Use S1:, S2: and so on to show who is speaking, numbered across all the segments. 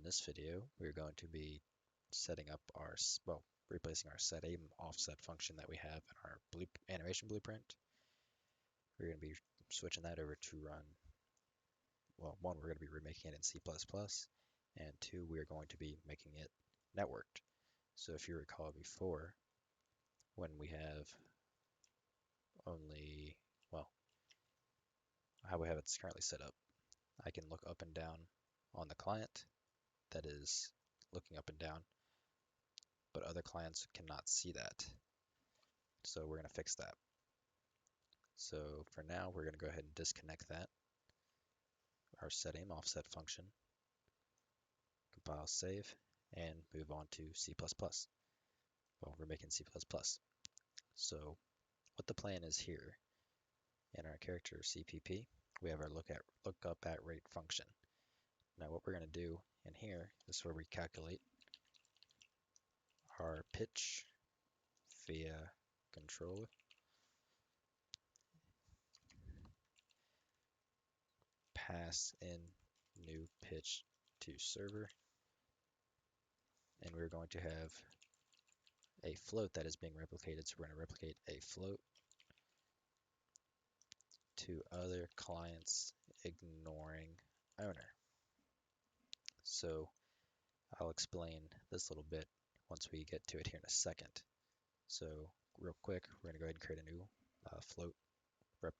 S1: In this video, we're going to be setting up our, replacing our set AimOffset function that we have in our animation blueprint. We're going to be switching that over to run, well, one, we're going to be remaking it in C++, and two, we're going to be making it networked. So if you recall before, when we have only, well, how we have it currently set up, I can look up and down on the client that is looking up and down, but other clients cannot see that. So we're going to fix that. So for now, we're going to go ahead and disconnect that, our set AimOffset function, compile, save, and move on to C++. Well, we're making C++. So what the plan is here, in our character CPP, we have our lookup@rate function. Now what we're going to do in here is where we calculate our pitch via controller, pass in new pitch to server, and we're going to have a float that is being replicated. So we're going to replicate a float to other clients ignoring owner. So I'll explain this little bit once we get to it here in a second. So real quick, we're going to go ahead and create a new float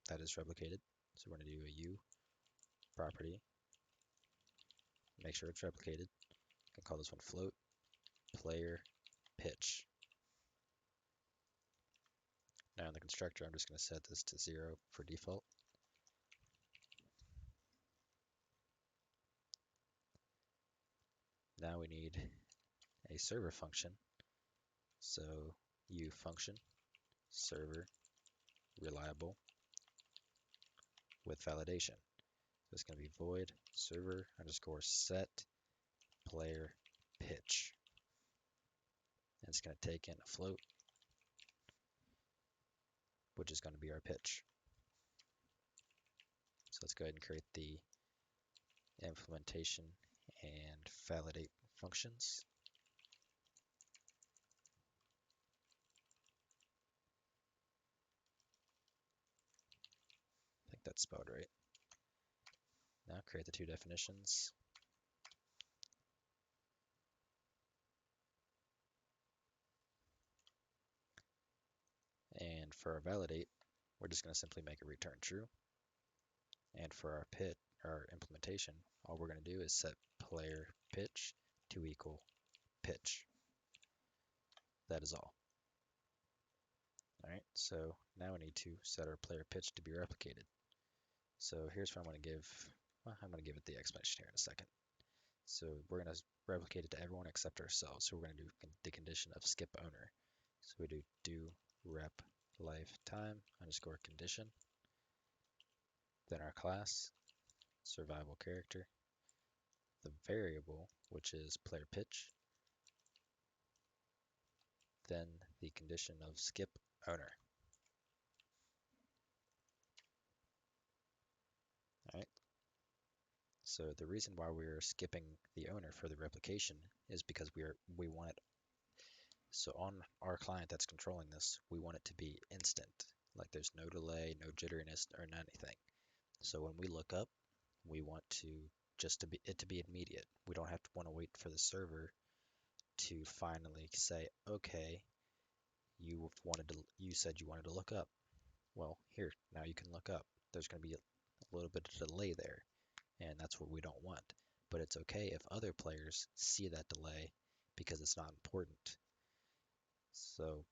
S1: that is replicated. So we're going to do a U property, make sure it's replicated. I can call this one float player pitch. Now in the constructor, I'm just going to set this to 0 for default. Now we need a server function. So U function server reliable with validation. So it's going to be void server underscore set player pitch. And it's going to take in a float, which is going to be our pitch. So let's go ahead and create the implementation and validate functions. I think that's spelled right. Now create the two definitions. And for our validate, we're just going to simply make it return true. And for our implementation, all we're going to do is set player pitch to equal pitch. That is all. All right, so now we need to set our player pitch to be replicated. So here's what I'm going to give. Well, I'm going to give it the explanation here in a second. So we're going to replicate it to everyone except ourselves. So we're going to do the condition of skip owner. So we do rep lifetime underscore condition. Then our class, survival character, the variable, which is player pitch, then the condition of skip owner. All right. So the reason why we're skipping the owner for the replication is because we want it. So on our client that's controlling this, we want it to be instant. Like there's no delay, no jitteriness, or anything. So when we look up, we want it to be immediate. We don't have to want to wait for the server to finally say, okay, you said you wanted to look up. Well, here, now you can look up. There's going to be a little bit of delay there, and that's what we don't want. But it's okay if other players see that delay because it's not important. So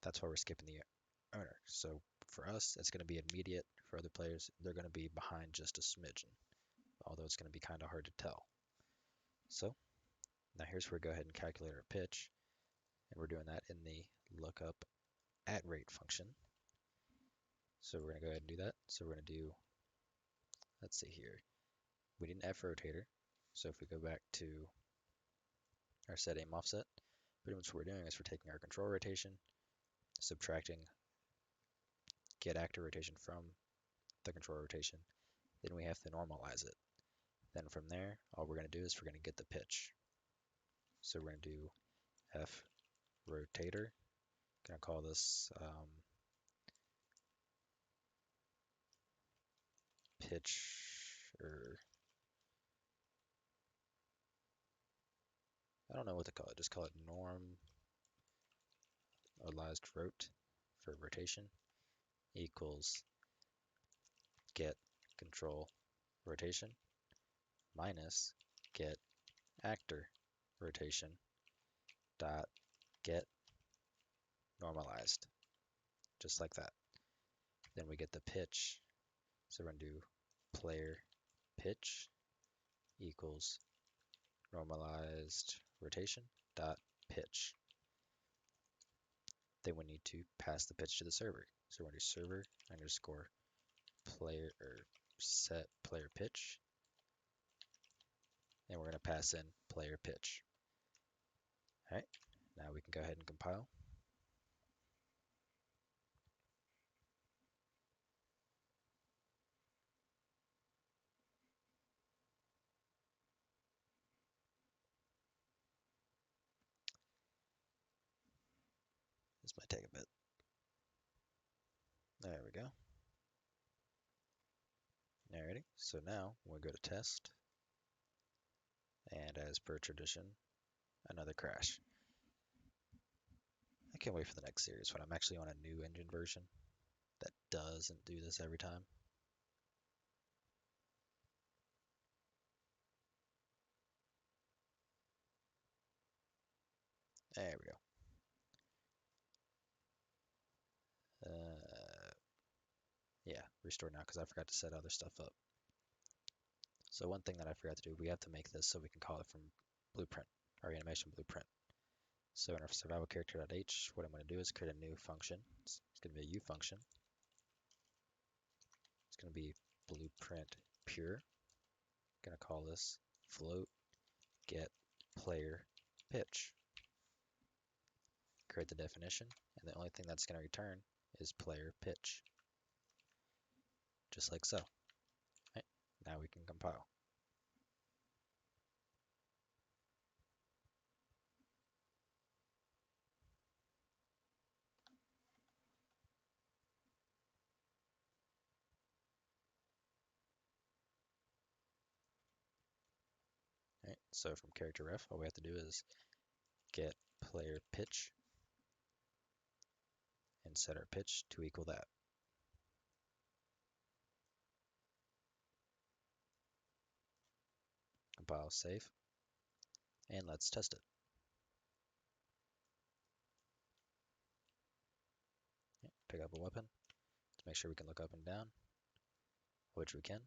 S1: that's why we're skipping the owner. So for us, it's going to be immediate. For other players, they're going to be behind just a smidgen, although it's going to be kind of hard to tell. So now here's where we go ahead and calculate our pitch, and we're doing that in the lookup@rate function. So we're going to go ahead and do that. So we're going to do, let's see here, we need an F rotator. So if we go back to our set AimOffset, pretty much what we're doing is we're taking our control rotation, subtracting get actor rotation from the control rotation, then we have to normalize it. Then from there, all we're going to do is we're going to get the pitch. So we're going to do F rotator. Going to call this pitch, or I don't know what to call it. Just call it normalized rot for rotation equals get control rotation minus get actor rotation dot get normalized, just like that. Then we get the pitch. So we're going to do player pitch equals normalized rotation dot pitch. Then we need to pass the pitch to the server. So we're going to do server underscore player or set player pitch, and we're going to pass in player pitch. All right, now we can go ahead and compile. This might take a bit. There we go. Alrighty, so now we'll go to test, and as per tradition, another crash. I can't wait for the next series when I'm actually on a new engine version that doesn't do this every time. There we go. Yeah, restore now because I forgot to set other stuff up. So one thing that I forgot to do, we have to make this so we can call it from blueprint, our animation blueprint. So in our survival character.h, what I'm going to do is create a new function. It's going to be a U function. It's going to be blueprint pure. I'm going to call this float get player pitch. Create the definition, and the only thing that's going to return is player pitch, just like so. Right, now we can compile. Right, so from character ref, all we have to do is get player pitch and set our pitch to equal that. Compile, save, and let's test it. Pick up a weapon to make sure we can look up and down, which we can.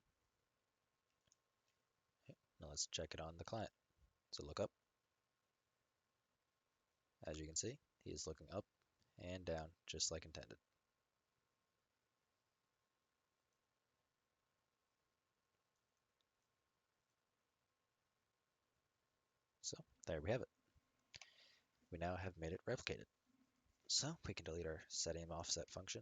S1: Now let's check it on the client. So look up. As you can see, he is looking up and down just like intended. So there we have it. We now have made it replicated. So we can delete our set AimOffset function.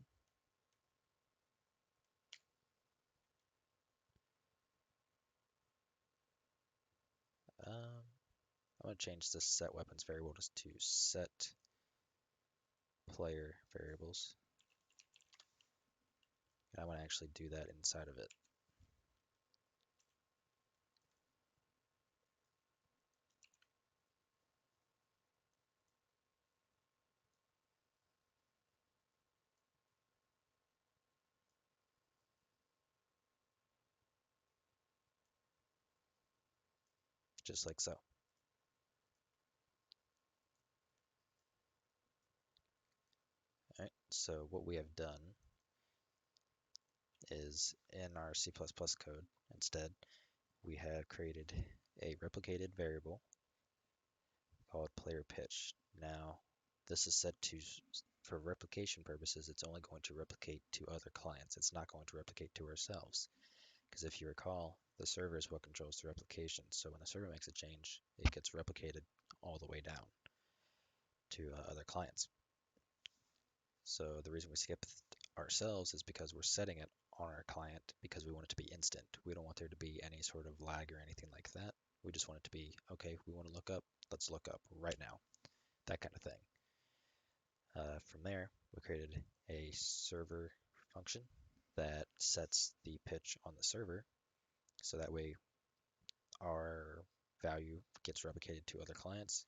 S1: I'm going to change this set weapons variable just to set player variables. And I want to actually do that inside of it. Just like so. All right, so what we have done is in our C++ code, instead, we have created a replicated variable called player pitch. Now, this is set to, for replication purposes, it's only going to replicate to other clients. It's not going to replicate to ourselves. Because if you recall, the server is what controls the replication. So when the server makes a change, it gets replicated all the way down to other clients. So the reason we skip ourselves is because we're setting it on our client because we want it to be instant. We don't want there to be any sort of lag or anything like that. We just want it to be, okay, we want to look up, let's look up right now, that kind of thing. From there, we created a server function that sets the pitch on the server, so that way our value gets replicated to other clients,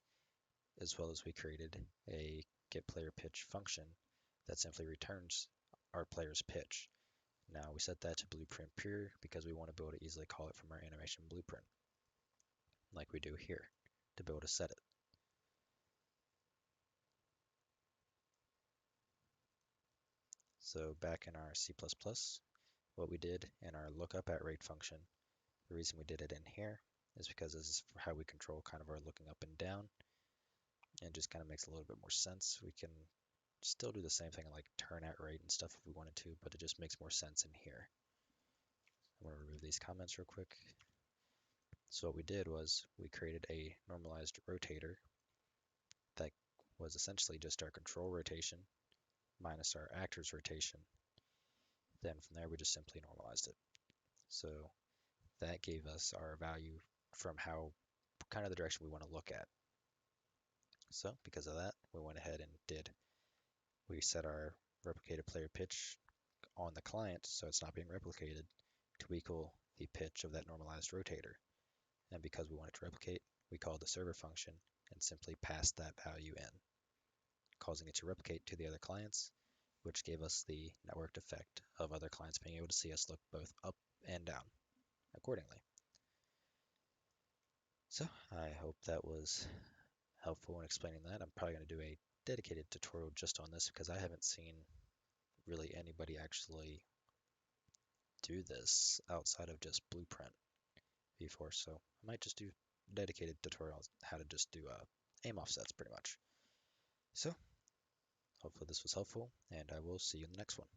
S1: as well as we created a getPlayerPitch function that simply returns our player's pitch. Now we set that to blueprint pure because we want to be able to easily call it from our animation blueprint, like we do here, to be able to set it. So back in our C++, what we did in our lookup@rate function, the reason we did it in here is because this is how we control kind of our looking up and down, and it just kind of makes a little bit more sense. We can still do the same thing like turn@rate and stuff if we wanted to, but it just makes more sense in here. I'm going to remove these comments real quick. So what we did was we created a normalized rotator that was essentially just our control rotation minus our actor's rotation. Then from there we just simply normalized it. So that gave us our value from how kind of the direction we want to look at. So because of that, we went ahead and we set our replicated player pitch on the client, so it's not being replicated, to equal the pitch of that normalized rotator. And because we want it to replicate, we called the server function and simply passed that value in, causing it to replicate to the other clients, which gave us the networked effect of other clients being able to see us look both up and down accordingly. So I hope that was helpful in explaining that. I'm probably going to do a dedicated tutorial just on this because I haven't seen really anybody actually do this outside of just Blueprint before, so I might just do dedicated tutorials how to just do aim offsets pretty much. So hopefully this was helpful, and I will see you in the next one.